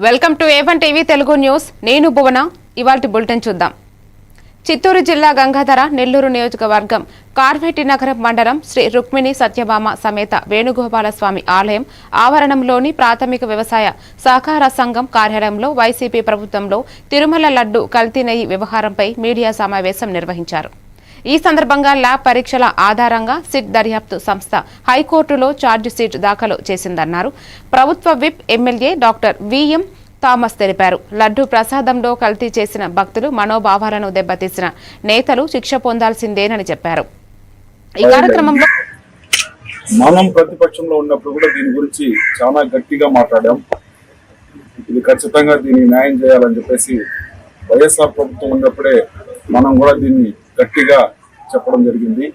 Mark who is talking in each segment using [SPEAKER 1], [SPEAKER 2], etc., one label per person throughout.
[SPEAKER 1] Welcome to A1 TV Telugu news. నేను భువన. ఇవాల్టి bulletin చూద్దాం. చిత్తూరు జిల్లా గంగాధర నెల్లూరు నియోజకవర్గం కార్వేటి నగరం మండలం శ్రీ రుక్మిణి సత్యభామ సమేత వేణుగోపాలస్వామి ఆలయం ఆవరణంలోని ప్రాథమిక వ్యవసాయ సహకార సంఘం కార్యాలయంలో వైసీపీ ప్రభుత్వంలో తిరుమల లడ్డు కల్తీ నెయ్యి వ్యవహారంపై మీడియా సమావేశం నిర్వహించారు. ఈ సందర్భంగా ల్యాబ్ పరీక్షల ఆధారంగా సిట్ దర్యాప్తు సంస్థ హైకోర్టులో ఛార్జ్ షీట్ దాఖలు చేసిందన్నారు. ప్రభుత్వ whip MLA doctor VM Thomas తెలిపారు. లడ్డు ప్రసాదంలో కల్తీ చేసిన భక్తులు మనోభావాలను దెబ్బతీసిన నేతలు శిక్ష పొందాల్సిందేనని చెప్పారు. ఈ కార్యక్రమంలో
[SPEAKER 2] మనం ప్రతిపక్షంలో ఉన్నప్పుడు కూడా దీని గురించి చాలా గట్టిగా మాట్లాడాం. ఇది ఖచ్చితంగా దీన్ని న్యాయం చేయాలని చెప్పేసి వైఎస్ఆర్ ప్రభుత్వం ఉన్నప్పుడే మనం కూడా దీన్ని గట్టిగా చెప్పడం జరిగింది.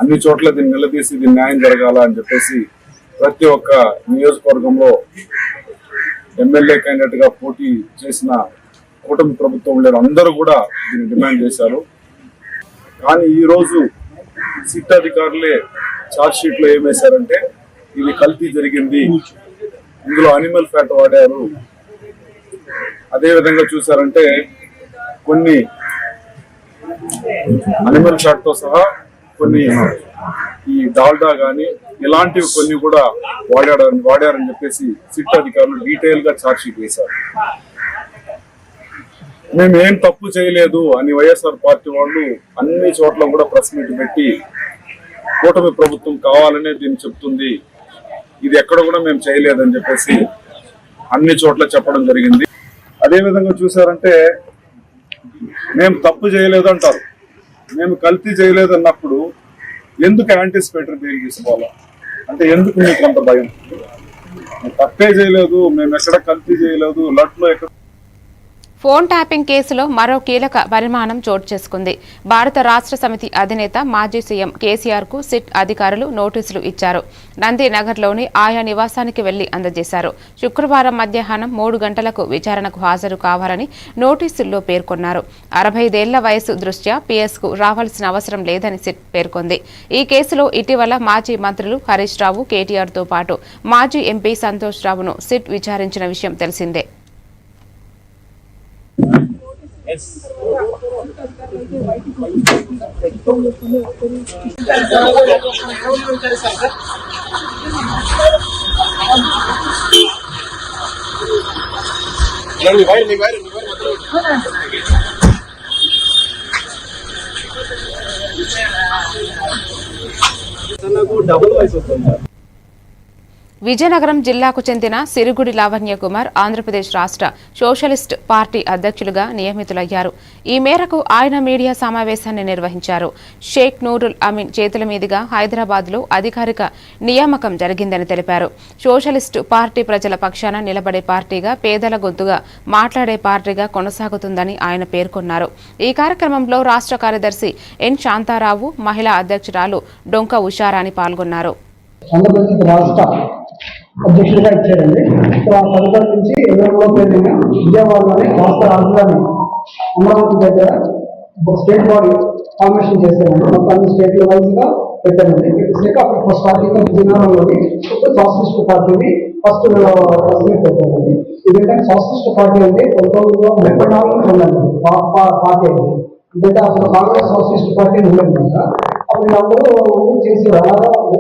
[SPEAKER 2] అన్ని చోట్ల దీన్ని నిలదీసి దీన్ని న్యాయం జరగాల అని చెప్పేసి ప్రతి ఒక్క నియోజకవర్గంలో ఎమ్మెల్యే క్యాండిడేట్ గా పోటీ చేసిన కూటమి ప్రభుత్వం లేరు అందరూ కూడా దీన్ని డిమాండ్ చేశారు. కానీ ఈ రోజు సిట్ అధికారులే ఛార్జ్ షీట్ లో ఏం వేశారంటే ఇది కల్తీ జరిగింది, ఇందులో అనిమల్ ఫ్యాట్ వాడారు. అదే విధంగా చూసారంటే కొన్ని అనిమల్ ఫ్యాట్ తో కొన్ని ఈ డాల్డా గాని ఇలాంటివి కొన్ని కూడా వాడారని చెప్పేసి సిట్ అధికారులు డీటెయిల్ గా ఛార్జ్ షీట్ వేశారు. మేము ఏం తప్పు చేయలేదు అని వైఎస్ఆర్ పార్టీ వాళ్ళు అన్ని చోట్ల కూడా ప్రెస్ మీట్ పెట్టి కూటమి ప్రభుత్వం కావాలనే దీన్ని చెప్తుంది, ఇది ఎక్కడ కూడా మేము చేయలేదని చెప్పేసి అన్ని చోట్ల చెప్పడం జరిగింది. అదే విధంగా చూసారంటే మేము తప్పు చేయలేదు అంటారు. మేము కల్తీ చేయలేదు అన్నప్పుడు ఎందుకు యాంటిసిపేటరీ బెయిల్ తీసుకోవాలా? అంటే ఎందుకు మీకు అంత భయం? తప్పే చేయలేదు, మేము ఎక్కడ కల్తీ చేయలేదు, లడ్లో ఎక్కడ.
[SPEAKER 1] ఫోన్ ట్యాపింగ్ కేసులో మరో కీలక పరిమాణం చోటు చేసుకుంది. భారత రాష్ట్ర సమితి అధినేత మాజీ సీఎం కేసీఆర్ కు సిట్ అధికారులు నోటీసులు ఇచ్చారు. నందినగర్లోని ఆయా నివాసానికి వెళ్లి అందజేశారు. శుక్రవారం మధ్యాహ్నం 3 గంటలకు విచారణకు హాజరు కావాలని నోటీసుల్లో పేర్కొన్నారు. 65 ఏళ్ల వయసు దృష్ట్యా పీఎస్కు రావాల్సిన అవసరం లేదని సిట్ పేర్కొంది. ఈ కేసులో ఇటీవల మాజీ మంత్రులు హరీష్ రావు, కేటీఆర్తో పాటు మాజీ ఎంపీ సంతోష్ రావును సిట్ విచారించిన విషయం తెలిసిందే. విజయనగరం జిల్లాకు చెందిన సిరిగుడి లావణ్య కుమార్ ఆంధ్రప్రదేశ్ రాష్ట్ర సోషలిస్ట్ పార్టీ అధ్యక్షులుగా నియమితులయ్యారు. ఈ మేరకు ఆయన మీడియా సమావేశాన్ని నిర్వహించారు. షేక్ నూరుల్ అమీన్ చేతుల మీదుగా హైదరాబాద్లో అధికారిక నియామకం జరిగిందని తెలిపారు. సోషలిస్టు పార్టీ ప్రజల పక్షాన నిలబడే పార్టీగా, పేదల గొంతుగా మాట్లాడే పార్టీగా కొనసాగుతుందని ఆయన పేర్కొన్నారు. ఈ కార్యక్రమంలో రాష్ట్ర కార్యదర్శి ఎన్ శాంతారావు, మహిళా అధ్యక్షురాలు డొంక ఉషారాణి పాల్గొన్నారు.
[SPEAKER 3] ఆంధ్రప్రదేశ్ రాష్ట్ర అధ్యక్షుడిగా ఇచ్చారండి. సో ఆ తదుపరి నుంచి 23వ తేదీన విజయవాడలోని రాష్ట్ర రాజధాని అమరావతి దగ్గర స్టేట్ బాడీ ఫార్మేషన్ చేశారండి. మొత్తం స్టేట్ వైజ్ గా పెట్టారండి. అప్పుడు ఫస్ట్ పార్టీగా విజయనగరంలోని సోషలిస్ట్ పార్టీని ఫస్ట్ పెట్టారండి. ఎందుకంటే సోషలిస్ట్ పార్టీ అంటే 1934 ఉందండి పార్టీ అండి. ఎందుకంటే అసలు కాంగ్రెస్ సోషలిస్ట్ పార్టీ ఉండదు కదా. అప్పుడు అందరూ చేసి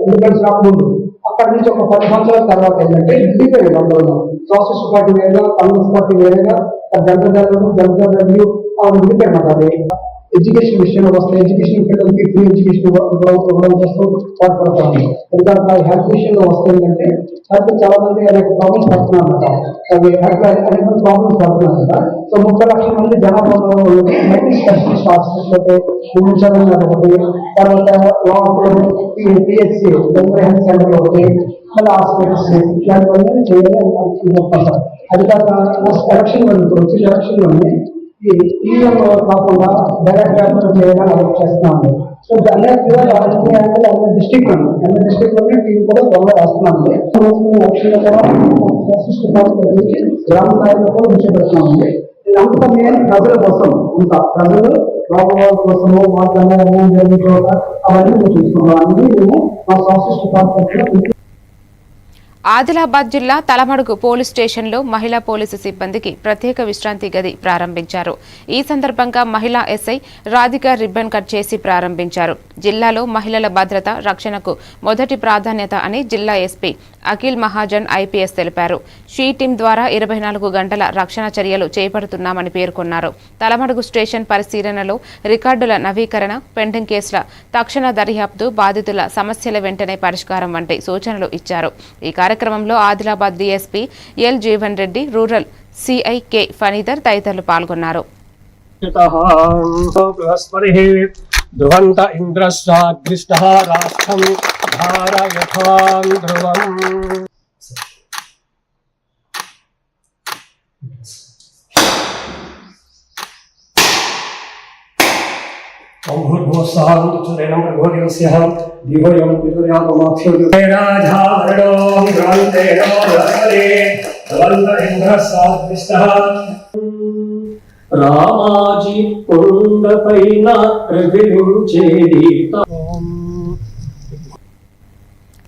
[SPEAKER 3] ఇండిపెండెన్స్ రాకముందు అక్కడి నుంచి ఒక 10 సంవత్సరాల తర్వాత ఏంటంటే ఇండిపెండెంట్ అందరూ సోషలిస్ట్ పార్టీ వేరేగా, కాంగ్రెస్ పార్టీ వేరేగా, జనతా ఇండిపెండెంట్. అది ఎడ్యుకేషన్ విషయంలో వస్తే ఎడ్యుకేషన్ పిల్లలకి ఫ్రీ ఎడ్యుకేషన్ ఇవ్వడం చేస్తూ పాటుపడతారు. ఎందుకంటే హెల్త్ విషయంలో వస్తే ఏంటంటే హెల్త్ చాలా మంది అనేక ప్రాబ్లమ్స్ పడుతున్నారు కదా. అది అనేక ప్రాబ్లమ్స్ పడుతున్నారు కదా. సో 30 లక్షల మంది జనాభాలో మల్టీ స్పెషలిస్ట్ హాస్పిటల్ ఒకటి, తర్వాత పిహెచ్సి హెల్త్ సెంటర్ ఒకటి, మళ్ళీ హాస్పిటల్స్ ఇట్లాంటివన్నీ చేయాలి అనుకుంటున్నారు. అది కాక ఎలక్షన్ వచ్చిన ఎలక్షన్లోనే ఈ ఈవీఎం కాకుండా డైరెక్ట్ ట్రాన్స్ఫర్ చేయడానికి అలర్ట్ చేస్తున్నాము. సో అన్ని డిస్ట్రిక్ట్ లోనే టీవీ కూడా త్వరగా వేస్తున్నామండి. ఎలక్షన్లో కూడా గ్రామ స్థాయిలో కూడా ఉంచబెడుతున్నామండి. అంత మెయిన్ ప్రజల కోసం, అంత ప్రజలు బాబువాళ్ళ కోసము వాళ్ళ అవన్నీ మేము చూసుకున్నాం. అన్ని మేము మా సోషలిస్ట్ పార్టీ
[SPEAKER 1] ఆదిలాబాద్ జిల్లా తలమడుగు పోలీస్ స్టేషన్లో మహిళా పోలీసు సిబ్బందికి ప్రత్యేక విశ్రాంతి గది ప్రారంభించారు. ఈ సందర్భంగా మహిళా ఎస్ఐ రాధిక రిబ్బన్ కట్ చేసి ప్రారంభించారు. జిల్లాలో మహిళల భద్రత, రక్షణకు మొదటి ప్రాధాన్యత అని జిల్లా ఎస్పీ అఖిల్ మహాజన్ ఐపీఎస్ తెలిపారు. షీ టీం ద్వారా 24 గంటల రక్షణ చర్యలు చేపడుతున్నామని పేర్కొన్నారు. తలమడుగు స్టేషన్ పరిశీలనలో రికార్డుల నవీకరణ, పెండింగ్ కేసుల తక్షణ దర్యాప్తు, బాధితుల సమస్యల వెంటనే పరిష్కారం వంటి సూచనలు ఇచ్చారు. ఈ కార్యక్రమంలో Adilabad DSP L Jeevan Reddy, rural CI K Phanidhar తదితరులు పాల్గొన్నారు.
[SPEAKER 4] రామాజీ కొండపైన ప్రతిరించేది.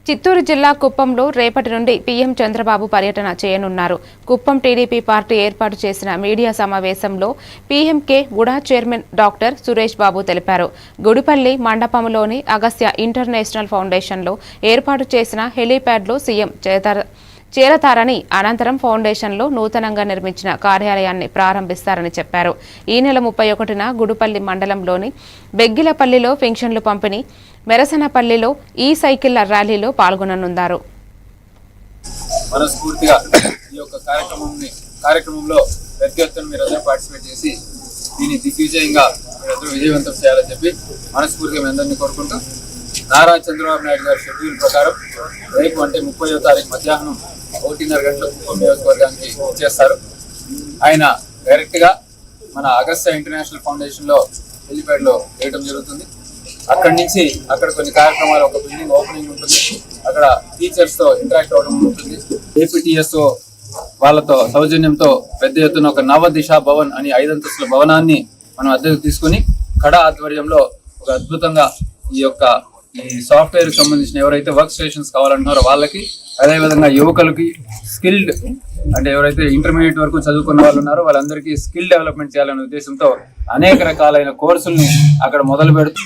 [SPEAKER 1] చిత్తూరు జిల్లా కుప్పంలో రేపటి నుండి పీఎం చంద్రబాబు పర్యటన చేయనున్నారు. కుప్పం టీడీపీ పార్టీ ఏర్పాటు చేసిన మీడియా సమావేశంలో PMK UDA chairman doctor Suresh Babu తెలిపారు. గుడిపల్లి మండపంలోని అగస్త్య ఇంటర్నేషనల్ ఫౌండేషన్లో ఏర్పాటు చేసిన హెలీప్యాడ్లో సీఎం చేరతారని, అనంతరం ఫౌండేషన్లో నూతనంగా నిర్మించిన కార్యాలయాన్ని ప్రారంభిస్తారని చెప్పారు. ఈ నెల 31న గుడిపల్లి మండలంలోని బెగ్గిలపల్లిలో పెన్షన్లు పంపిణీ, మెరసనపల్లిలో ఈ సైకిళ్ల ర్యాలీలో పాల్గొననున్నారు.
[SPEAKER 5] మనస్ఫూర్తిగా ఈ యొక్క కార్యక్రమంలో ప్రతి ఒక్కరు మీరందరూ పార్టిసిపేట్ చేసి దీన్ని దిగ్విజయంగా మీరందరూ విజయవంతం చేయాలని చెప్పి మనస్ఫూర్తిగా మీ అందరినీ కోరుకుంటూ, నారా చంద్రబాబు నాయుడు గారి షెడ్యూల్ ప్రకారం రేపు అంటే 30వ తారీఖు మధ్యాహ్నం 1:30 గంటలకు కుప్పం నియోజకవర్గానికి వచ్చేస్తారు. ఆయన డైరెక్ట్గా మన అగస్త్య ఇంటర్నేషనల్ ఫౌండేషన్లో హెలిప్యాడ్లో వేయడం జరుగుతుంది. అక్కడి నుంచి అక్కడ కొన్ని కార్యక్రమాలు, ఒక బిల్డింగ్ ఓపెనింగ్ ఉంటుంది, అక్కడ టీచర్స్తో ఇంటరాక్ట్ అవ్వడం ఉంటుంది. ఏపీటీఎస్ఓ వాళ్ళతో సౌజన్యంతో పెద్ద ఎత్తున ఒక నవదిశ భవన్ అని 5 అంతస్తుల భవనాన్ని మనం అద్దెకు తీసుకుని కడ ఆధ్వర్యంలో ఒక అద్భుతంగా ఈ సాఫ్ట్వేర్ కి సంబంధించిన ఎవరైతే వర్క్ స్టేషన్స్ కావాలంటున్నారో వాళ్ళకి, అదేవిధంగా యువకులకి స్కిల్డ్ అంటే ఎవరైతే ఇంటర్మీడియట్ వరకు చదువుకున్న వాళ్ళు ఉన్నారో వాళ్ళందరికీ స్కిల్ డెవలప్మెంట్ చేయాలనే ఉద్దేశంతో అనేక రకాలైన కోర్సుల్ని అక్కడ మొదలు పెడుతూ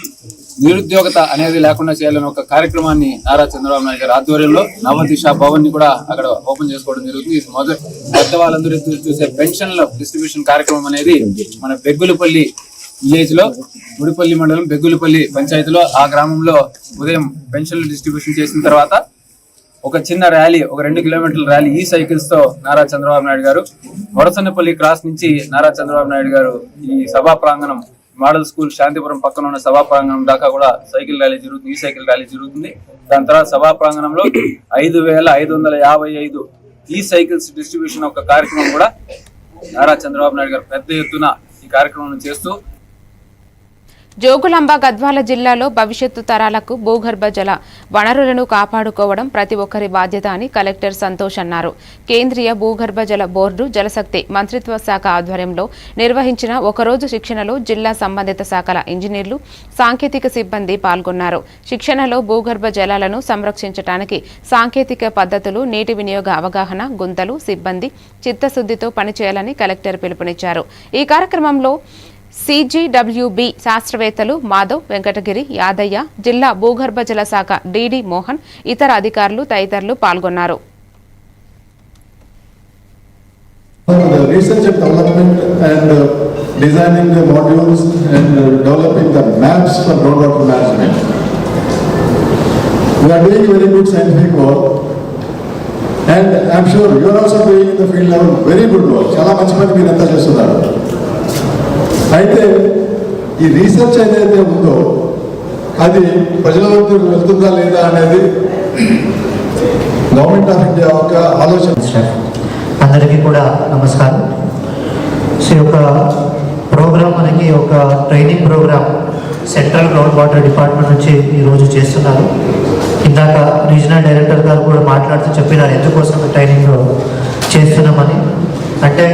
[SPEAKER 5] నిరుద్యోగత అనేది లేకుండా చేయాలని ఒక కార్యక్రమాన్ని నారా చంద్రబాబు నాయుడు గారి ఆధ్వర్యంలో నవదిశ భవన్ ని కూడా అక్కడ ఓపెన్ చేసుకోవడం జరుగుతుంది. పెద్దవాళ్ళందరూ చూసే పెన్షన్ల డిస్ట్రిబ్యూషన్ కార్యక్రమం అనేది మన బెగ్గులపల్లి విలేజ్ లో, గుడిపల్లి మండలం బెగ్గులపల్లి పంచాయతీలో, ఆ గ్రామంలో ఉదయం పెన్షన్లు డిస్ట్రిబ్యూషన్ చేసిన తర్వాత ఒక చిన్న ర్యాలీ, ఒక 2 కిలోమీటర్ల ర్యాలీ ఈ సైకిల్స్ తో నారా చంద్రబాబు నాయుడు గారు వరసన్నపల్లి క్రాస్ నుంచి నారా చంద్రబాబు నాయుడు గారు ఈ సభా ప్రాంగణం, మోడల్ స్కూల్ శాంతిపురం పక్కన ఉన్న సభా ప్రాంగణం దాకా కూడా సైకిల్ ర్యాలీ జరుగుతుంది. ఈ సైకిల్ ర్యాలీ జరుగుతుంది. దాని తర్వాత సభా ప్రాంగణంలో 5,555 ఈ సైకిల్స్ డిస్ట్రిబ్యూషన్ ఒక కార్యక్రమం కూడా నారా చంద్రబాబు నాయుడు గారు పెద్ద ఎత్తున ఈ కార్యక్రమం చేస్తూ,
[SPEAKER 1] జోగులాంబ గద్వాల జిల్లాలో భవిష్యత్తు తరాలకు భూగర్భ జల వనరులను కాపాడుకోవడం ప్రతి ఒక్కరి బాధ్యత అని కలెక్టర్ సంతోష్ అన్నారు. కేంద్రీయ భూగర్భ జల బోర్డు, జలశక్తి మంత్రిత్వ శాఖ ఆధ్వర్యంలో నిర్వహించిన ఒకరోజు శిక్షణలో జిల్లా సంబంధిత శాఖల ఇంజనీర్లు, సాంకేతిక సిబ్బంది పాల్గొన్నారు. శిక్షణలో భూగర్భ జలాలను సంరక్షించడానికి సాంకేతిక పద్ధతులు, నీటి వినియోగ అవగాహన, గుంతలు, సిబ్బంది చిత్తశుద్ధితో పనిచేయాలని కలెక్టర్ పిలుపునిచ్చారు. ఈ కార్యక్రమంలో సిజిడబ్ల్యూబి శాస్త్రవేత్తలు మాధవ్, వెంకటగిరి, యాదయ్య, జిల్లా భూగర్భ జల శాఖ డిడి మోహన్, ఇతర అధికారులు తదితరులు పాల్గొన్నారు.
[SPEAKER 6] Research and development and designing the modules and developing the maps for groundwater management. We are doing very good scientific work, and I am sure you are also doing in the field level very good work. Chala manchi pani meer anta chestunaru. అయితే ఈ research ఏదైతే ఉందో అది ప్రజల వద్దకు వెళ్తుందా లేదా అనేది గవర్నమెంట్ ఆఫ్ ఇండియా ఒక ఆలోచన.
[SPEAKER 7] అందరికీ కూడా నమస్కారం. సో ఒక ప్రోగ్రామ్ మనకి ఒక training program central ground water department నుంచి ఈరోజు చేస్తున్నారు. ఇందాక రీజనల్ డైరెక్టర్ గారు కూడా మాట్లాడుతూ చెప్పినారు ఎందుకోసం ట్రైనింగ్ చేస్తున్నామని. అంటే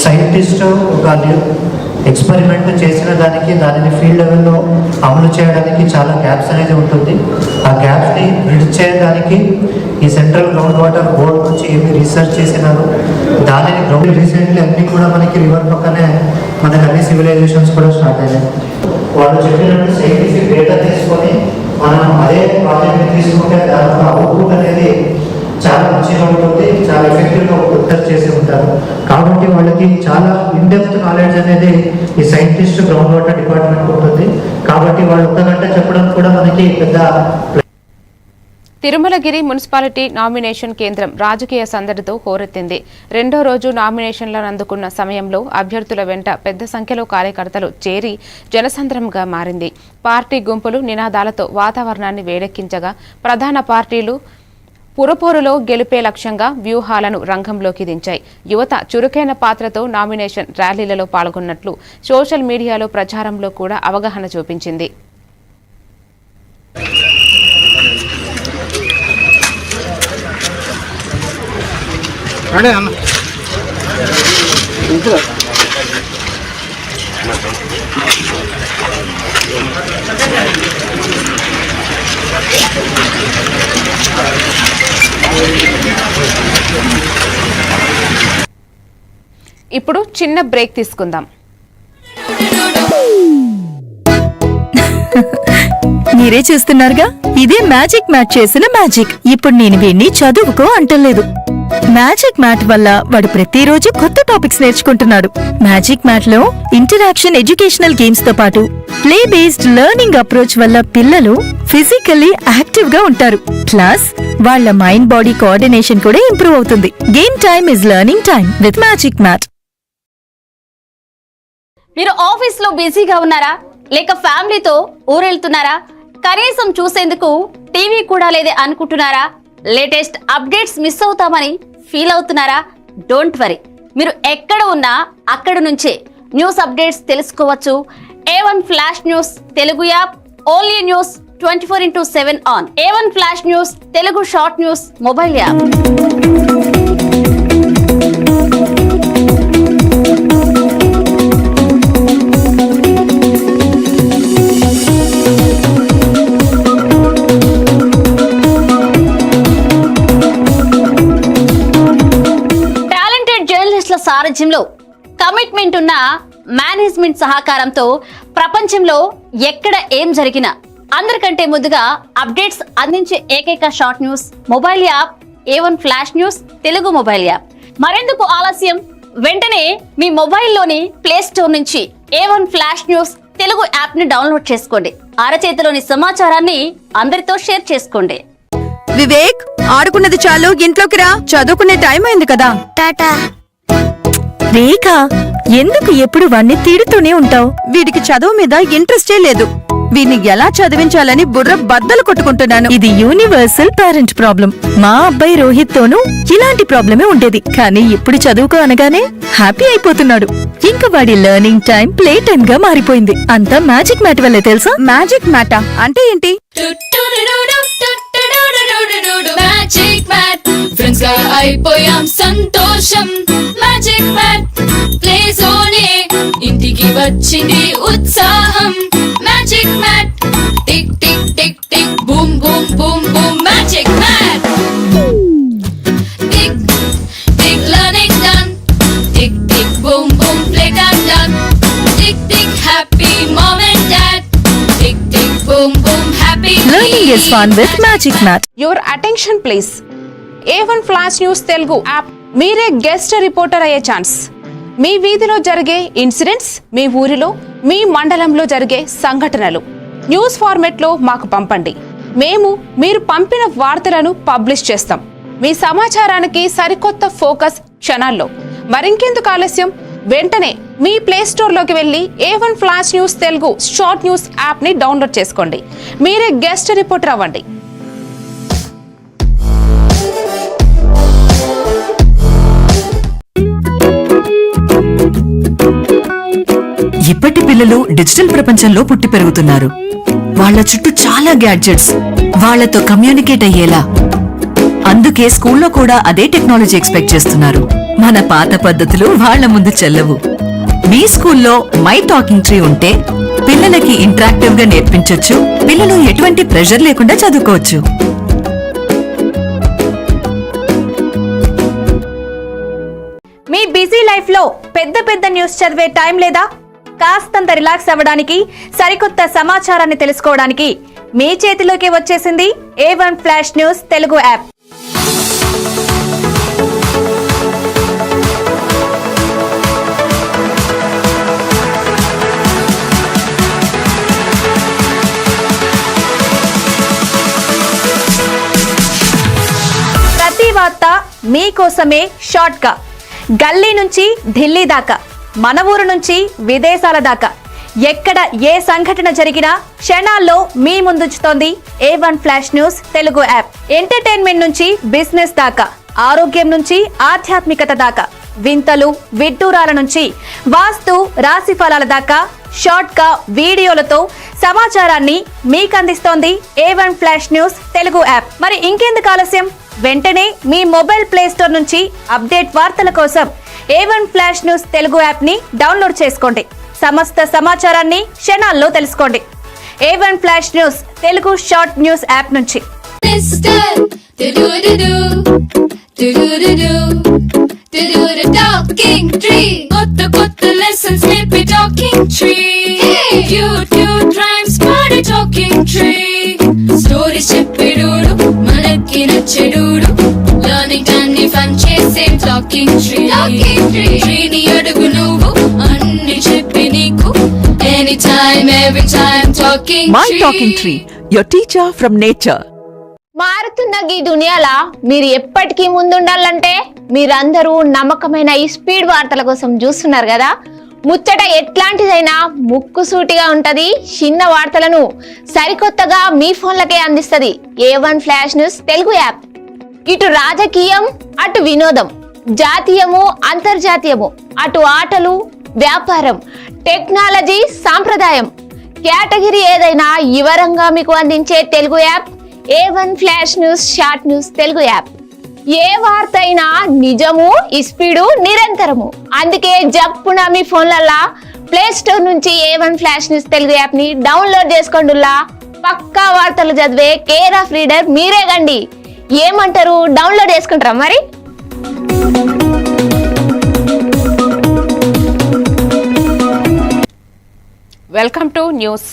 [SPEAKER 7] సైంటిస్ట్ ఒక ఎక్స్పెరిమెంట్ చేసిన దానిని ఫీల్డ్ లెవెల్లో అమలు చేయడానికి చాలా గ్యాప్స్ అనేది ఉంటుంది. ఆ గ్యాప్స్ని బ్రిడ్జ్ చేయడానికి ఈ సెంట్రల్ గ్రౌండ్ వాటర్ బోర్డ్ నుంచి ఏమి రీసెర్చ్ చేసినారు దానిని గ్రౌండ్ రీసెంట్లీ అన్నీ కూడా మనకి రివర్ పక్కనే మనకి అన్ని సివిలైజేషన్స్ కూడా స్టార్ట్ అయినాయి. వాళ్ళు చెప్పినట్టు సైంటిఫిక్ డేటా తీసుకొని మనం అదే ప్రాజెక్ట్ తీసుకుంటే దాని అవుట్పుట్ అనేది చాలా మంచిగా ఉంటుంది, చాలా ఎఫెక్టివ్గా రీసెర్చ్ చేసి ఉంటారు. కాబట్టి వాళ్ళకి చాలా ఇన్డెప్త్ నాలెడ్జ్ అనేది ఈ సైంటిస్ట్ గ్రౌండ్ వాటర్ డిపార్ట్మెంట్ ఉంటుంది. కాబట్టి వాళ్ళు ఒక్క గంట చెప్పడం కూడా మనకి పెద్ద.
[SPEAKER 1] తిరుమలగిరి మున్సిపాలిటీ నామినేషన్ కేంద్రం రాజకీయ సందడితో హోరెత్తింది. రెండో రోజు నామినేషన్లను అందుకున్న సమయంలో అభ్యర్థుల వెంట పెద్ద సంఖ్యలో కార్యకర్తలు చేరి జనసంద్రంగా మారింది. పార్టీ గుంపులు నినాదాలతో వాతావరణాన్ని వేడెక్కించగా ప్రధాన పార్టీలు పురపోరులో గెలిపే లక్ష్యంగా వ్యూహాలను రంగంలోకి దించాయి. యువత చురుకైన పాత్రతో నామినేషన్ ర్యాలీలలో పాల్గొన్నట్లు సోషల్ మీడియాలో ప్రచారంలో కూడా అవగాహన చూపించింది. ఇప్పుడు చిన్న బ్రేక్ తీసుకుందాం.
[SPEAKER 8] మీరే చూస్తున్నారుగా, ఇదే మ్యాజిక్ మ్యాట్ చేసిన మ్యాజిక్. ఇప్పుడు నేను వీణ్ణి చదువుకో అంటలేదు. మ్యాజిక్ మ్యాట్ వల్ల వాడు ప్రతిరోజు కొత్త టాపిక్స్ నేర్చుకుంటున్నాడు. మ్యాజిక్ మ్యాట్ లో ఇంటరాక్షన్ ఎడ్యుకేషనల్ గేమ్స్ తో పాటు ప్లే బేస్డ్ లెర్నింగ్ అప్రోచ్ వల్ల పిల్లలు ఫిజికల్లీ యాక్టివ్ గా ఉంటారు. ప్లస్ వాళ్ళ మైండ్ బాడీ కోఆర్డినేషన్ కూడా ఇంప్రూవ్ అవుతుంది. Game time is learning time with magic mat.
[SPEAKER 9] మీరు ఆఫీస్ లో బిజీగా ఉన్నారా, లేక ఫ్యామిలీతో ఊరెళ్తున్నారా, కనీసం చూసేందుకు టీవీ కూడా లేదే అనుకుంటున్నారా, లేటెస్ట్ అప్డేట్స్ మిస్ అవుతామని ఫీల్ అవుతున్నారా? డోంట్ వరీ, మీరు ఎక్కడ ఉన్నా అక్కడ నుంచే న్యూస్ అప్డేట్స్ తెలుసుకోవచ్చు. A1 flash news Telugu app, only news 24/7 on. A1 flash news Telugu short news mobile app. సారథ్యంలో కమిట్మెంట్ ఉన్న మేనేజ్మెంట్ సహకారంతో ప్రపంచంలో ఎక్కడ ఏం జరిగినా అందరికంటే ముందుగా అప్డేట్స్ అందించే ఏకైక short news mobile app A1 flash news Telugu mobile app. మరెందుకు ఆలస్యం, వెంటనే మీ మొబైల్లోని ప్లే స్టోర్ నుంచి A1 flash news Telugu app ని డౌన్లోడ్ చేసుకోండి. అరచేతిలోని సమాచారాన్ని అందరితో షేర్ చేసుకోండి.
[SPEAKER 8] వివేక్, ఆడుకున్నది చాలు, ఇంట్లోకి రా, చదువుకునే టైం అయింది కదా. టాటా. రేఖ, ఎందుకు ఎప్పుడు వాణ్ణి తిడుతూనే ఉంటావు? వీడికి చదువు మీద ఇంట్రెస్టే లేదు. వీడిని ఎలా చదివించాలని బుర్ర బద్దలు కొట్టుకుంటున్నాను. ఇది యూనివర్సల్ పేరెంట్ ప్రాబ్లం. మా అబ్బాయి రోహిత్ తోనూ ఇలాంటి ప్రాబ్లమే ఉండేది. కానీ ఇప్పుడు చదువుకో అనగానే హ్యాపీ అయిపోతున్నాడు. ఇంకా వాడి లెర్నింగ్ టైం ప్లే టైం గా మారిపోయింది. అంతా మ్యాజిక్ మ్యాట్ వల్లే తెలుసా? మ్యాజిక్ మ్యాటా అంటే ఏంటి?
[SPEAKER 10] మ్యాజిక్ మ్యాట్ ఫ్రెండ్స్ గా అయిపోయాం సంతోషం. మ్యాజిక్ మ్యాట్ ప్లే జోనే ఇంటికి వచ్చింది ఉత్సాహం. Magic mat tick tick tick tick boom boom boom boom. Magic mat tick tick learning done. Tick tick boom boom play time done. Tick tick happy mom and dad. Tick tick boom boom happy.
[SPEAKER 8] Learning is fun with Magic Mat.
[SPEAKER 1] Your attention please. A1 flash news Telugu app. మీరే guest reporter అయ్యే chance. మీ వీధిలో జరిగే incidents, మీ ఊరిలో, మీ మండలంలో జరిగే సంఘటనలు news ఫార్మెట్లో మాకు పంపండి. మేము మీరు పంపిన వార్తలను పబ్లిష్ చేస్తాం. మీ సమాచారానికి సరికొత్త ఫోకస్ క్షణాల్లో. మరింకెందుకు ఆలస్యం, వెంటనే మీ ప్లే స్టోర్లోకి వెళ్ళి A1 flash news Telugu short news యాప్ని డౌన్లోడ్ చేసుకోండి. మీరే గెస్ట్ రిపోర్టర్ అవ్వండి.
[SPEAKER 8] ఇప్పటి పిల్లలు డిజిటల్ ప్రపంచంలో పుట్టి పెరుగుతున్నారు. వాళ్ళ చుట్టూ చాలా గ్యాడ్జెట్స్, వాళ్లతో కమ్యూనికేట్ అయ్యేలా. అందుకే స్కూల్లో కూడా అదే టెక్నాలజీ ఎక్స్పెక్ట్ చేస్తున్నారు. మన పాత పద్ధతులు వాళ్ల ముందు చెల్లవు. మీ స్కూల్లో మై టాకింగ్ ట్రీ ఉంటే పిల్లలకి ఇంటరాక్టివ్ గా నేర్పించొచ్చు. పిల్లలు ఎటువంటి ప్రెషర్ లేకుండా చదువుకోవచ్చు.
[SPEAKER 9] మీ బిజీ లైఫ్ లో పెద్ద పెద్ద న్యూస్ చదివే టైం లేదా? కాస్తంత రిలాక్స్ అవ్వడానికి, సరికొత్త సమాచారాన్ని తెలుసుకోవడానికి మీ చేతిలోకి వచ్చేసింది A1 flash news Telugu app. ప్రతి వార్త మీకోసమే షార్ట్ గా, గల్లీ నుంచి ఢిల్లీ దాకా, మన ఊరు నుంచి విదేశాల దాకా, ఎక్కడ ఏ సంఘటన జరిగినా క్షణాల్లో మీ ముందుంచుతోంది A1 flash news Telugu app. Entertainment నుంచి బిజినెస్ దాకా, ఆరోగ్యం నుంచి ఆధ్యాత్మికత దాకా, వింతలు విడ్డూరాల నుంచి వాస్తు రాశి ఫలాల దాకా షార్ట్ గా వీడియోలతో సమాచారాన్ని మీకు అందిస్తోంది A1 flash news Telugu app. మరి ఇంకెందుకు ఆలస్యం, వెంటనే మీ మొబైల్ ప్లే స్టోర్ నుంచి అప్డేట్ వార్తల కోసం A1 flash news Telugu app ని డౌన్లోడ్ చేసుకోండి. సమస్త సమాచారాన్ని క్షణాల్లో తెలుసుకోండి. A1 flash news Telugu short news app నుంచి.
[SPEAKER 10] టాకింగ్ ట్రీ కొత్త కొత్త లెసన్స్ నేర్పే talking tree. Cute cute rhymes పాడే టాకింగ్ ట్రీ. స్టోరీస్ చెప్పేడోడు మనకి నచ్చేడోడు. లర్నింగ్ టైంని ఫన్ చేసే టాకింగ్ ట్రీ. ట్రీని అడుగు నువ్వు అన్ని చెప్పి నీకు. Any time every time talking
[SPEAKER 8] my talking tree, your teacher from nature.
[SPEAKER 1] మారుతున్న ఈ దునియాలా మీరు ఎప్పటికీ ముందుండాలంటే మీరందరూ నమ్మకమైన ఈ స్పీడ్ వార్తల కోసం చూస్తున్నారు కదా. ముచ్చట ఎట్లాంటిదైనా ముక్కుసూటిగా ఉంటది. చిన్న వార్తలను సరికొత్తగా మీ ఫోన్లకే అందిస్తది A1 flash news Telugu app. ఇటు రాజకీయం, అటు వినోదం, జాతీయము అంతర్జాతీయము, అటు ఆటలు వ్యాపారం, టెక్నాలజీ సాంప్రదాయం, కేటగిరీ ఏదైనా వివరంగా మీకు అందించే Telugu app A1 flash news short news Telugu app. ఏ వార్త అయినా నిజము, స్పీడు నిరంతరము. అందుకే జప్పున మీ ఫోన్లల్లా ప్లే స్టోర్ నుంచి A1 flash news Telugu app ని డౌన్లోడ్ చేసుకోండిలా. పక్కా వార్తలు చదివే కేర్ ఆఫ్ రీడర్ మీరే గండి. ఏమంటారు, డౌన్లోడ్ చేసుకుంటారా మరి? Welcome to news.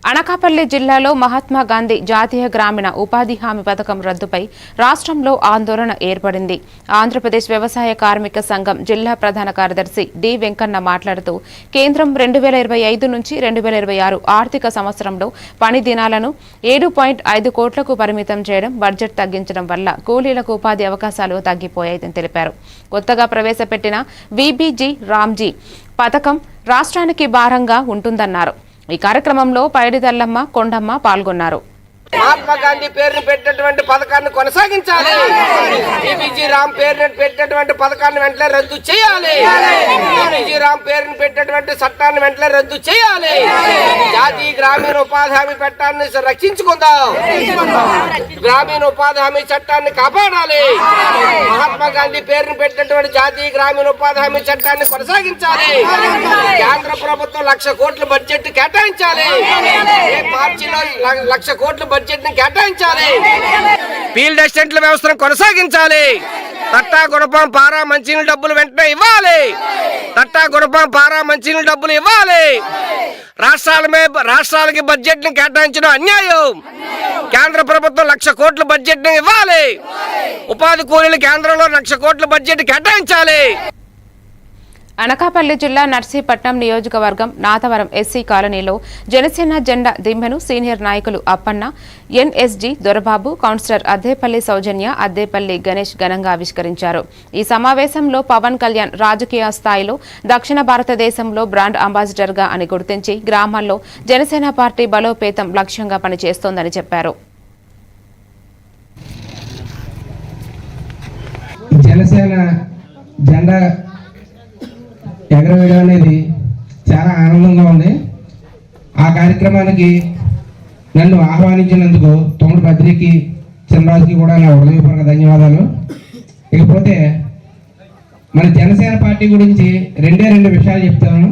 [SPEAKER 1] అనకాపల్లి జిల్లాలో మహాత్మా గాంధీ జాతీయ గ్రామీణ ఉపాధి హామీ పథకం రద్దుపై రాష్ట్రంలో ఆందోళన ఏర్పడింది. ఆంధ్రప్రదేశ్ వ్యవసాయ కార్మిక సంఘం జిల్లా ప్రధాన కార్యదర్శి డి వెంకన్న మాట్లాడుతూ కేంద్రం 2025 నుంచి 2026 ఆర్థిక సంవత్సరంలో పని దినాలను 7.5 కోట్లకు పరిమితం చేయడం, బడ్జెట్ తగ్గించడం వల్ల కూలీలకు ఉపాధి అవకాశాలు తగ్గిపోయాయని తెలిపారు. కొత్తగా ప్రవేశపెట్టిన విబిజీ రామ్జీ పథకం రాష్ట్రానికి భారంగా ఉంటుందన్నారు. ఈ కార్యక్రమంలో పైడిదల్లమ్మ, కొండమ్మ పాల్గొన్నారు.
[SPEAKER 11] మహాత్మా గాంధీ పేరును పెట్టినటువంటి పథకాన్ని కొనసాగించాలి. బీబీజీ రామ్ పేరును పెట్టినటువంటి పథకాన్ని వెంటనే రద్దు చేయాలి. బీబీజీ రామ్ పేరును పెట్టినటువంటి చట్టాన్ని వెంటనే రద్దు చేయాలి. జాతీయ గ్రామీణ ఉపాధి హామీ చట్టాన్ని రక్షించుకుందాం. గ్రామీణ ఉపాధి హామీ చట్టాన్ని కాపాడాలి. మహాత్మా గాంధీ పేరును పెట్టినటువంటి జాతీయ గ్రామీణ ఉపాధి హామీ చట్టాన్ని కొనసాగించాలి. కేంద్ర ప్రభుత్వం 1,00,000 కోట్ల బడ్జెట్ కేటాయించాలి. మార్చిలో 1,00,000 కోట్ల బడ్జెట్ ని కేటాయించాలి. ఫీల్డ్ అసిస్టెంట్ల వ్యవస్థను కొనసాగించాలి. తట్టా గుణపం పారా మంచినీళ్ళ డబ్బులు వెంటనే ఇవ్వాలి. తట్టా గుణపం పారా మంచినీళ్ళ డబ్బులు ఇవ్వాలి. రాష్ట్రాలకి బడ్జెట్ ని కేటాయించడం అన్యాయం. కేంద్ర ప్రభుత్వం 1,00,000 కోట్ల బడ్జెట్ ని ఇవ్వాలి. ఉపాధి కూలీలు కేంద్రంలో 1,00,000 కోట్ల బడ్జెట్ కేటాయించాలి.
[SPEAKER 1] అనకాపల్లి జిల్లా నర్సీపట్నం నియోజకవర్గం నాతవరం ఎస్సీ కాలనీలో జనసేన జెండా దిమ్మెను సీనియర్ నాయకులు అప్పన్న, ఎన్ఎస్జీ దొరబాబు, కౌన్సిలర్ అద్దేపల్లి సౌజన్య, అద్దేపల్లి గణేష్ ఘనంగా ఆవిష్కరించారు. ఈ సమావేశంలో పవన్ కళ్యాణ్ రాజకీయ స్థాయిలో దక్షిణ భారతదేశంలో బ్రాండ్ అంబాసిడర్గా అని గుర్తించి గ్రామాల్లో జనసేన పార్టీ బలోపేతం లక్ష్యంగా పనిచేస్తోందని చెప్పారు.
[SPEAKER 12] జనసేన జెండా ఎగరవేయడం అనేది చాలా ఆనందంగా ఉంది. ఆ కార్యక్రమానికి నన్ను ఆహ్వానించినందుకు తమ్ముడు బద్రికి, చంద్రరాజుకి కూడా నా హృదయపూర్వక ధన్యవాదాలు. ఇకపోతే మన జనసేన పార్టీ గురించి రెండు విషయాలు చెప్తాను.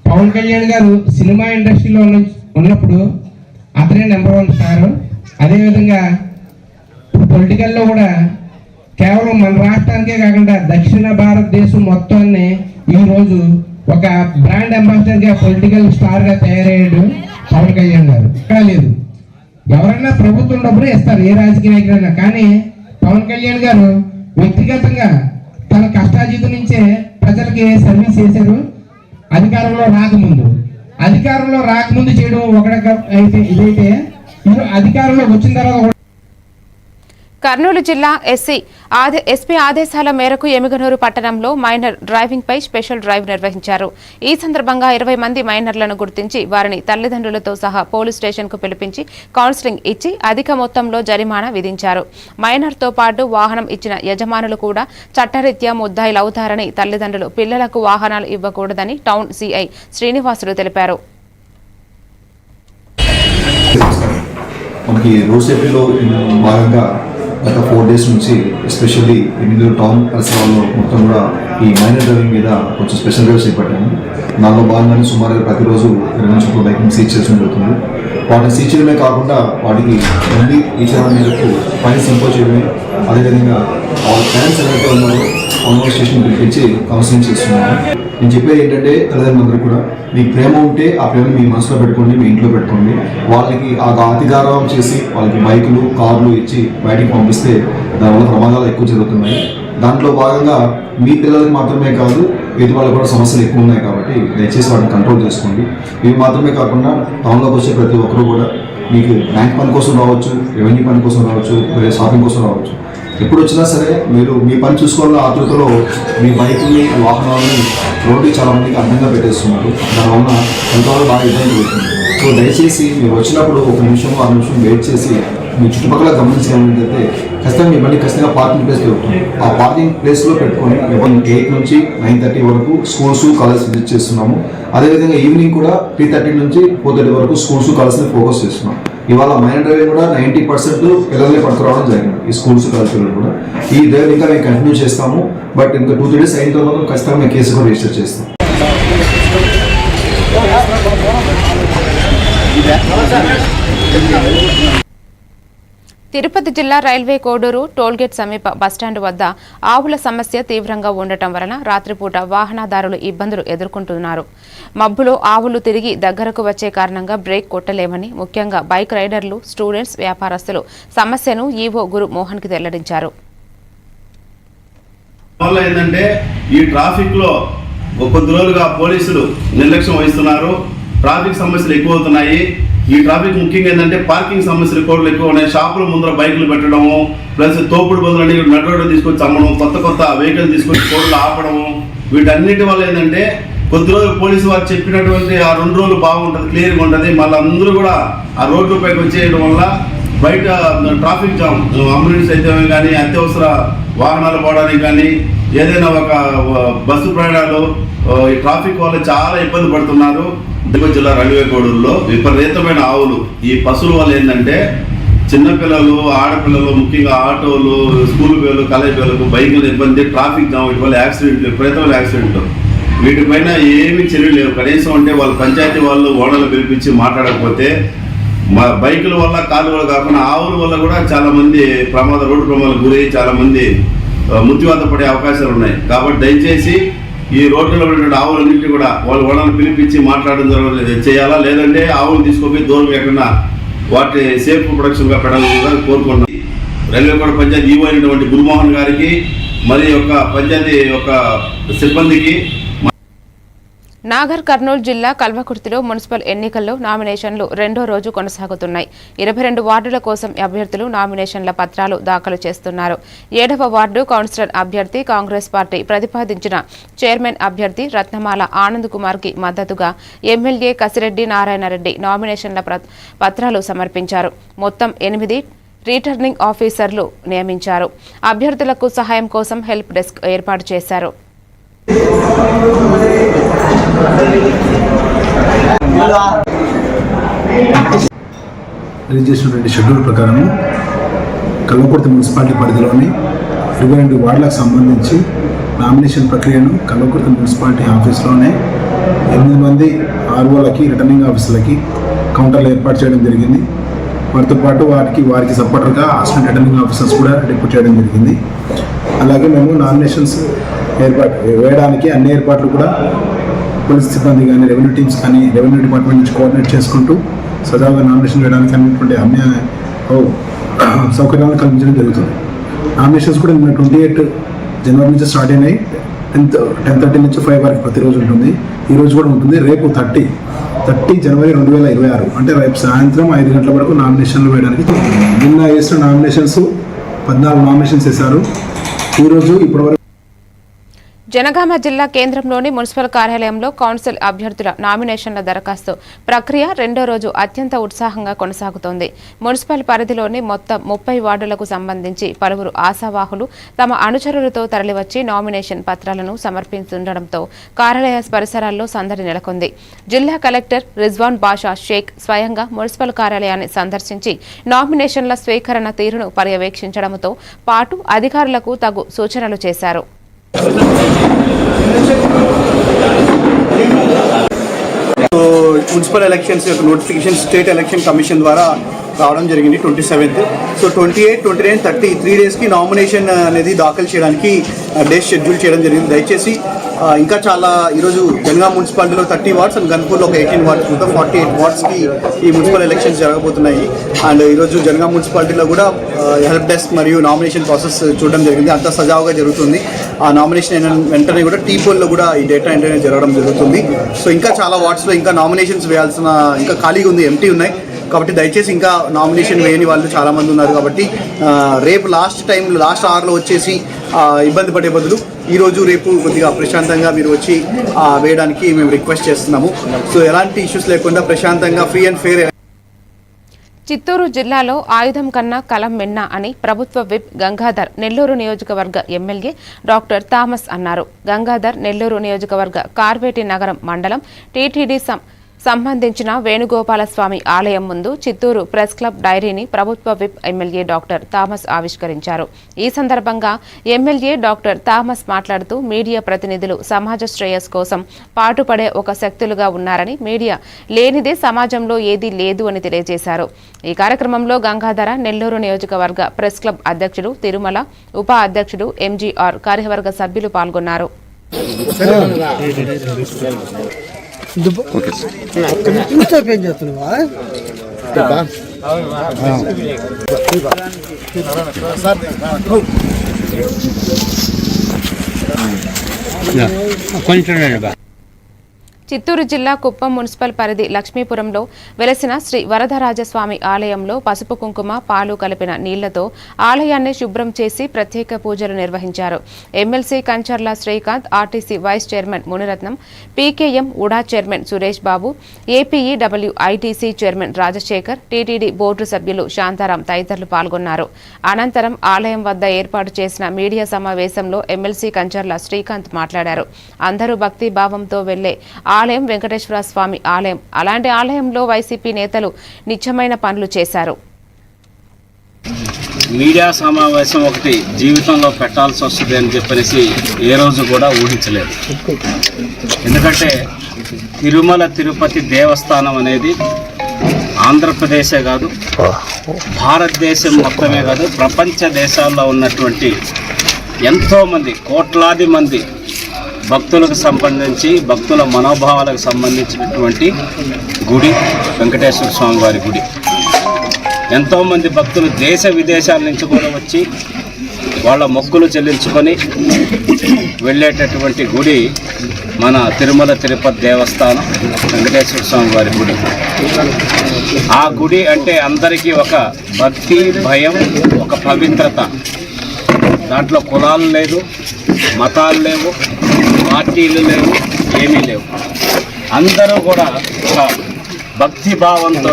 [SPEAKER 12] పవన్ కళ్యాణ్ గారు సినిమా ఇండస్ట్రీలో ఉన్నప్పుడు అతనే నెంబర్ 1 స్టార్. అదేవిధంగా ఇప్పుడు పొలిటికల్లో కూడా కేవలం మన రాష్ట్రానికే కాకుండా దక్షిణ భారతదేశం మొత్తాన్ని ఈరోజు ఒక బ్రాండ్ అంబాసిడర్గా పొలిటికల్ స్టార్గా తయారయ్యాడు పవన్ కళ్యాణ్ గారు. ఇక్కడ లేదు, ఎవరైనా ప్రభుత్వం డబ్బులు ఇస్తారు ఏ రాజకీయ నాయకులైనా, కానీ పవన్ కళ్యాణ్ గారు వ్యక్తిగతంగా తన కష్టాజీతం నుంచే ప్రజలకి సర్వీస్ చేశారు. అధికారంలో రాకముందు చేయడం అయితే ఇదైతే అధికారంలోకి వచ్చిన తర్వాత
[SPEAKER 1] కర్నూలు జిల్లా ఎస్పీ ఆదేశాల మేరకు ఎమిగనూరు పట్టణంలో మైనర్ డ్రైవింగ్ పై స్పెషల్ డ్రైవ్ నిర్వహించారు. ఈ సందర్భంగా 20 మంది మైనర్లను గుర్తించి వారిని తల్లిదండ్రులతో సహా పోలీస్ స్టేషన్ కు పిలిపించి కౌన్సిలింగ్ ఇచ్చి అధిక మొత్తంలో జరిమానా విధించారు. మైనర్తో పాటు వాహనం ఇచ్చిన యజమానులు కూడా చట్టరీత్యా ముద్దాయిలవుతారని తల్లిదండ్రులు పిల్లలకు వాహనాలు ఇవ్వకూడదని టౌన్ సిఐ శ్రీనివాసులు తెలిపారు.
[SPEAKER 13] మనకి రోడ్ సేఫ్టీలో భాగంగా గత 4 days నుంచి ఎస్పెషల్లీ ఎమిగనూరు టౌన్ పరిసరాల్లో మొత్తం కూడా ఈ మైనర్ డ్రైవింగ్ మీద కొంచెం స్పెషల్ డ్రైవ్స్ చేపట్టాము. దానిలో భాగంగానే సుమారుగా ప్రతిరోజు 20 నుంచి 30 బైక్ని సీజ్ చేయడం జరుగుతుంది. వాటిని సీజ్ చేయడమే కాకుండా వాటికి మళ్ళీ ఈ చరణ మేరకు ఫైన్స్ ఇంపోజ్ చేయడమే, అదేవిధంగా వాళ్ళ పేరెంట్స్ ఎవరైతే ఉన్నారో ఆన్లైన్ స్టేషన్ పిలిపించి కౌన్సిలింగ్ చేస్తున్నాము. నేను చెప్పేది ఏంటంటే తల్లిదండ్రులందరూ కూడా మీకు ప్రేమ ఉంటే ఆ ప్రేమను మీ మనసులో పెట్టుకోండి, మీ ఇంట్లో పెట్టుకోండి. వాళ్ళకి ఆ అతిగారం చేసి వాళ్ళకి బైకులు కార్లు ఇచ్చి బయటికి పంపిస్తే దానివల్ల ప్రమాదాలు ఎక్కువ జరుగుతున్నాయి. దాంట్లో భాగంగా మీ పిల్లలకి మాత్రమే కాదు వీటి వాళ్ళకి కూడా సమస్యలు ఎక్కువ ఉన్నాయి కాబట్టి దయచేసి వాటిని కంట్రోల్ చేసుకోండి. ఇవి మాత్రమే కాకుండా టౌన్లోకి వచ్చే ప్రతి ఒక్కరు కూడా మీకు బ్యాంక్ పని కోసం రావచ్చు, రెవెన్యూ పని కోసం రావచ్చు, వేరే షాపింగ్ కోసం రావచ్చు, ఎప్పుడు వచ్చినా సరే మీరు మీ పని చూసుకోవాలని ఆతృతలో మీ బైక్ని వాహనాలని రోడ్డుకి చాలా మందికి అడ్డంగా పెట్టేస్తున్నారు. దానివల్ల కొంతవరకు బాగా ఇబ్బంది జరుగుతుంది. సో దయచేసి మీరు వచ్చినప్పుడు 1 నిమిషం 2 నిమిషం వెయిట్ చేసి మీ చుట్టుపక్కల గమనించగలిగితే ఖచ్చితంగా మీ బండి ఖచ్చితంగా పార్కింగ్ ప్లేస్ దొరుకుతుంది. ఆ పార్కింగ్ ప్లేస్లో పెట్టుకొని 8 నుంచి 9:30 వరకు స్కూల్స్ కాలేజ్ విజిట్ చేస్తున్నాము. అదేవిధంగా ఈవినింగ్ కూడా 3:30 నుంచి 4:30 వరకు స్కూల్స్ కాలేజ్ని ఫోకస్ చేస్తున్నాం. ఇవాళ మైనర్ డ్రైవింగ్ కూడా 90% పిల్లల్ని పట్టుకురావడం జరిగింది. ఈ స్కూల్స్ కాలేజ్ పిల్లలు కూడా ఈ డ్రైవ్ ఇంకా మేము కంటిన్యూ చేస్తాము. బట్ ఇంకా 2-3 days అయిన తర్వాత ఖచ్చితంగా మేము కేసు కూడా రిజిస్టర్ చేస్తాం.
[SPEAKER 1] తిరుపతి జిల్లా రైల్వే కోడూరు టోల్గేట్ సమీప బస్టాండ్ వద్ద ఆవుల సమస్య తీవ్రంగా ఉండటం వలన రాత్రిపూట వాహనదారులు ఇబ్బందులు ఎదుర్కొంటున్నారు. మబ్బులో ఆవులు తిరిగి దగ్గరకు వచ్చే కారణంగా బ్రేక్ కొట్టలేమని ముఖ్యంగా బైక్ రైడర్లు, స్టూడెంట్స్, వ్యాపారస్తులు సమస్యను ఈవో గురు మోహన్ కి వెల్లడించారు.
[SPEAKER 14] ఏంటంటే ఈ ట్రాఫిక్ లో కొద్ది రోజులుగా పోలీసులు నిర్లక్ష్యం వహిస్తున్నారు. ట్రాఫిక్ సమస్యలు ఎక్కువ అవుతున్నాయి. ఈ ట్రాఫిక్ ముఖ్యంగా ఏంటంటే పార్కింగ్ సమస్యలు కోడ్లు ఎక్కువ ఉన్నాయి. షాపుల ముందర బైకులు పెట్టడము, ప్లస్ తోపుడు బంధువులని నడు రోడ్డు తీసుకొచ్చి అమ్మడం, కొత్త వెహికల్ తీసుకొచ్చి కోడ్లు ఆపడము, వీటన్నిటి వల్ల ఏంటంటే కొద్ది రోజులు పోలీసు వారు చెప్పినటువంటి ఆ 2 రోజులు బాగుంటుంది, క్లియర్గా ఉంటుంది. మళ్ళీ అందరూ కూడా ఆ రోడ్లపైకి వచ్చేయడం వల్ల బయట ట్రాఫిక్ జామ్, అంబులెన్స్ అయితే కానీ అత్యవసర వాహనాలు పోవడానికి కానీ ఏదైనా ఒక బస్సు ప్రయాణాలు ఈ ట్రాఫిక్ వల్ల చాలా ఇబ్బంది పడుతున్నారు. తిరుపతి జిల్లా రైల్వే కోడూరులో విపరీతమైన ఆవులు, ఈ పశువుల వల్ల ఏంటంటే చిన్నపిల్లలు, ఆడపిల్లలు, ముఖ్యంగా ఆటోలు, స్కూల్ పిల్లలు, కాలేజ్ పిల్లలకు బైకుల ఇబ్బంది, ట్రాఫిక్ జామ్, వీటి వల్ల యాక్సిడెంట్లు, విపరీతమైన యాక్సిడెంట్లు. వీటిపైన ఏమీ చర్యలు లేవు. కనీసం అంటే వాళ్ళ పంచాయతీ వాళ్ళు ఓనర్లు పిలిపించి మాట్లాడకపోతే బైకుల వల్ల, కార్ల వల్ల కాకుండా ఆవుల వల్ల కూడా చాలా మంది రోడ్డు ప్రమాదాలకు గురై చాలా మంది మృత్యువాత పడే అవకాశాలు ఉన్నాయి. కాబట్టి దయచేసి ఈ రోడ్లలో ఉన్నటువంటి ఆవులన్నింటినీ కూడా వాళ్ళు ఓనర్లు పిలిపించి మాట్లాడడం చేయాలా, లేదంటే ఆవులు తీసుకుపోయి దూరం ఎక్కడన్నా వాటి సేఫ్ ప్రొడక్షన్గా పెట్టాలని కోరుకున్నాం. రైల్వే కోడ పంచాయతీ ఈవో అయినటువంటి గురుమోహన్ గారికి, మరి యొక్క పంచాయతీ యొక్క సిబ్బందికి.
[SPEAKER 1] నాగర్ కర్నూలు జిల్లా కల్వకుర్తిలో మున్సిపల్ ఎన్నికల్లో నామినేషన్లు 2వ రోజు కొనసాగుతున్నాయి. 22 వార్డుల కోసం అభ్యర్థులు నామినేషన్ల పత్రాలు దాఖలు చేస్తున్నారు. 7వ వార్డు కౌన్సిలర్ అభ్యర్థి కాంగ్రెస్ పార్టీ ప్రతిపాదించిన చైర్మన్ అభ్యర్థి రత్నమాల ఆనంద్ కుమార్ కి మద్దతుగా ఎమ్మెల్యే కసిరెడ్డి నారాయణరెడ్డి నామినేషన్ల పత్రాలు సమర్పించారు. మొత్తం 8 రిటర్నింగ్ ఆఫీసర్లు నియమించారు. అభ్యర్థులకు సహాయం కోసం హెల్ప్ డెస్క్ ఏర్పాటు చేశారు.
[SPEAKER 15] రిలీజ్ చేసినటువంటి షెడ్యూల్ ప్రకారం కల్వకుర్తి మున్సిపాలిటీ పరిధిలోని
[SPEAKER 3] 22 వార్డులకు సంబంధించి నామినేషన్ ప్రక్రియను కల్వకుర్తి మున్సిపాలిటీ ఆఫీస్లోనే 8 మంది ఆర్ఓలకి రిటర్నింగ్ ఆఫీసర్లకి కౌంటర్లు ఏర్పాటు చేయడం జరిగింది. వారితో పాటు వారికి సపోర్టర్గా అసిస్టెంట్ రిటర్నింగ్ ఆఫీసర్స్ కూడా డిప్యూట్ చేయడం జరిగింది. అలాగే మేము నామినేషన్స్ వేయడానికి అన్ని ఏర్పాట్లు కూడా పోలీస్ సిబ్బంది కానీ రెవెన్యూ టీమ్స్ కానీ రెవెన్యూ డిపార్ట్మెంట్ నుంచి కోఆర్డినేట్ చేసుకుంటూ సజావుగా నామినేషన్ వేయడానికి అన్ని సౌకర్యాలను కల్పించడం జరుగుతుంది. నామినేషన్స్ కూడా నిన్న 28 జనవరి నుంచి స్టార్ట్ అయినాయి. 10:30 నుంచి 5 వరకు ప్రతిరోజు ఉంటుంది. ఈరోజు కూడా ఉంటుంది. రేపు 30 జనవరి 2026 అంటే రేపు సాయంత్రం 5 గంటల వరకు నామినేషన్లు వేయడానికి. నిన్న వేసిన నామినేషన్స్ 14 నామినేషన్స్ వేశారు. ఈరోజు ఇప్పటివరకు
[SPEAKER 1] జనగామ జిల్లా కేంద్రంలోని మున్సిపల్ కార్యాలయంలో కౌన్సిల్ అభ్యర్థుల నామినేషన్ల దరఖాస్తు ప్రక్రియ 2వ రోజు అత్యంత ఉత్సాహంగా కొనసాగుతోంది. మున్సిపల్ పరిధిలోని మొత్తం 30 వార్డులకు సంబంధించి పలువురు ఆశావాహులు తమ అనుచరులతో తరలివచ్చి నామినేషన్ పత్రాలను సమర్పిస్తుండటంతో కార్యాలయ పరిసరాల్లో సందడి నెలకొంది. జిల్లా కలెక్టర్ రిజ్వాన్ బాషా షేక్ స్వయంగా మున్సిపల్ కార్యాలయాన్ని సందర్శించి నామినేషన్ల స్వీకరణ తీరును పర్యవేక్షించడంతో పాటు అధికారులకు తగు సూచనలు చేశారు.
[SPEAKER 3] మున్సిపల్ ఎలక్షన్స్ యొక్క నోటిఫికేషన్ స్టేట్ ఎలక్షన్ కమిషన్ ద్వారా రావడం జరిగింది 27th. సో 28, 29, 30 3 డేస్కి నామినేషన్ అనేది దాఖలు చేయడానికి డేట్ షెడ్యూల్ చేయడం జరిగింది. దయచేసి ఇంకా చాలా ఈరోజు జనగామ మున్సిపాలిటీలో 30 వార్డ్స్ అండ్ గన్పూర్లో ఒక 18 వార్డ్స్ మొత్తం 48 వార్డ్స్కి ఈ మున్సిపల్ ఎలక్షన్స్ జరగబోతున్నాయి. అండ్ ఈరోజు జనగామ మున్సిపాలిటీలో కూడా హెల్ప్ డెస్క్ మరియు నామినేషన్ ప్రాసెస్ చూడడం జరిగింది. అంతా సజావుగా జరుగుతుంది. ఆ నామినేషన్ వెంటనే కూడా టీ పోల్లో కూడా ఈ డేటా ఎంట్రీ జరగడం జరుగుతుంది. సో ఇంకా చాలా వార్డ్స్లో ఇంకా నామినేషన్స్ వేయాల్సిన ఇంకా ఖాళీగా ఉంది, ఎంటీ ఉన్నాయి. కాబట్టి దయచేసి ఇంకా నామినేషన్ వేయని వాళ్ళు చాలామంది ఉన్నారు. కాబట్టి రేపు లాస్ట్ అవర్లో వచ్చేసి ఇబ్బంది పడే బదులు ఈరోజు రేపు కొద్దిగా ప్రశాంతంగా మీరు వచ్చి వేయడానికి మేము రిక్వెస్ట్ చేస్తున్నాము. సో ఎలాంటి ఇష్యూస్ లేకుండా ప్రశాంతంగా ఫ్రీ అండ్ ఫెయిర్.
[SPEAKER 1] చిత్తూరు జిల్లాలో ఆయుధం కన్నా కలం మిన్న అని ప్రభుత్వ విప్ గంగాధర్ నెల్లూరు నియోజకవర్గ ఎమ్మెల్యే డాక్టర్ థామస్ అన్నారు. గంగాధర్ నెల్లూరు నియోజకవర్గ కార్వేటి నగరం మండలం టీటీడీ సంబంధించిన వేణుగోపాలస్వామి ఆలయం ముందు చిత్తూరు ప్రెస్ క్లబ్ డైరీని ప్రభుత్వ విప్ ఎమ్మెల్యే డాక్టర్ థామస్ ఆవిష్కరించారు. ఈ సందర్భంగా ఎమ్మెల్యే డాక్టర్ థామస్ మాట్లాడుతూ మీడియా ప్రతినిధులు సమాజ శ్రేయస్ కోసం పాటుపడే ఒక శక్తులుగా ఉన్నారని, మీడియా లేనిదే సమాజంలో ఏదీ లేదు అని తెలియజేశారు. ఈ కార్యక్రమంలో గంగాధర నెల్లూరు నియోజకవర్గ ప్రెస్ క్లబ్ అధ్యక్షుడు తిరుమల, ఉప అధ్యక్షుడు ఎంజీఆర్, కార్యవర్గ సభ్యులు పాల్గొన్నారు. చిత్తూరు జిల్లా కుప్పం మున్సిపల్ పరిధి లక్ష్మీపురంలో వెలసిన శ్రీ వరదరాజస్వామి ఆలయంలో పసుపు కుంకుమ పాలు కలిపిన నీళ్లతో ఆలయాన్ని శుభ్రం చేసి ప్రత్యేక పూజలు నిర్వహించారు. MLC Kancharla Srikanth, RTC vice chairman Muniratnam, PKM UDA chairman Suresh Babu, APEWITC chairman Rajasekhar, TTD board సభ్యులు శాంతారాం తదితరులు పాల్గొన్నారు. అనంతరం ఆలయం వద్ద ఏర్పాటు చేసిన మీడియా సమావేశంలో ఎమ్మెల్సీ కంచర్ల శ్రీకాంత్ మాట్లాడారు. అందరూ భక్తి భావంతో వెళ్లే ఆలయం వెంకటేశ్వర స్వామి ఆలయం. అలాంటి ఆలయంలో వైసీపీ నేతలు నిత్యమైన పనులు చేశారు.
[SPEAKER 15] మీడియా సమావేశం ఒకటి జీవితంలో పెట్టాల్సి వస్తుంది అని చెప్పనేసి ఏ రోజు కూడా ఊహించలేదు. ఎందుకంటే తిరుమల తిరుపతి దేవస్థానం అనేది ఆంధ్రప్రదేశే కాదు, భారతదేశం మొత్తమే కాదు, ప్రపంచ దేశాల్లో ఉన్నటువంటి ఎంతోమంది కోట్లాది మంది భక్తులకు సంబంధించి భక్తుల మనోభావాలకు సంబంధించినటువంటి గుడి వెంకటేశ్వర స్వామి వారి గుడి. ఎంతోమంది భక్తులు దేశ విదేశాల నుంచి కూడా వచ్చి వాళ్ళ మొక్కులు చెల్లించుకొని వెళ్ళేటటువంటి గుడి మన తిరుమల తిరుపతి దేవస్థానం వెంకటేశ్వర స్వామి వారి గుడి. ఆ గుడి అంటే అందరికీ ఒక భక్తి, భయం, ఒక పవిత్రత. దాంట్లో కులాలు లేదు, మతాలు లేవు, పార్టీలు లేవు, ఏమీ లేవు. అందరూ కూడా ఒక భక్తి భావంతో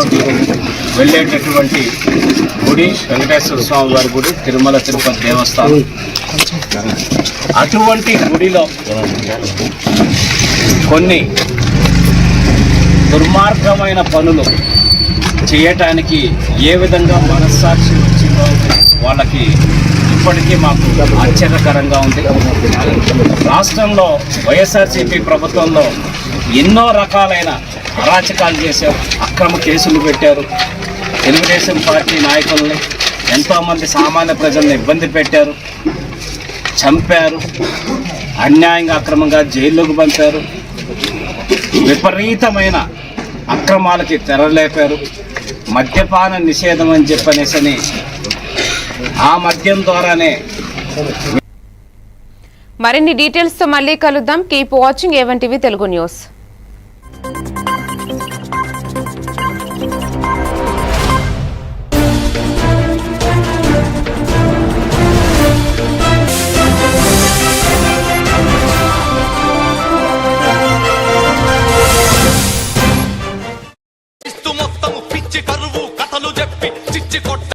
[SPEAKER 15] వెళ్ళేటటువంటి గుడి వెంకటేశ్వర స్వామి వారి గుడి తిరుమల తిరుపతి దేవస్థానం. అటువంటి గుడిలో కొన్ని దుర్మార్గమైన పనులు చేయటానికి ఏ విధంగా మనస్సాక్షి వచ్చిందో వాళ్ళకి ఇప్పటికీ మాకు ఆశ్చర్యకరంగా ఉంది. రాష్ట్రంలో వైఎస్ఆర్సీపీ ప్రభుత్వంలో ఎన్నో రకాలైన అరాచకాలు చేశారు, అక్రమ కేసులు పెట్టారు, తెలుగుదేశం పార్టీ నాయకుల్ని ఎంతోమంది సామాన్య ప్రజల్ని ఇబ్బంది పెట్టారు, చంపారు, అన్యాయంగా అక్రమంగా జైల్లోకి పంపారు, విపరీతమైన అక్రమాలకి తెరలేపారు. మద్యపాన నిషేధం అని చెప్పనేసని ఆ మద్యం ద్వారానే.
[SPEAKER 1] మరిన్ని డీటెయిల్స్ తో మళ్ళీ కలుద్దాం. Keep watching A1 TV Telugu news.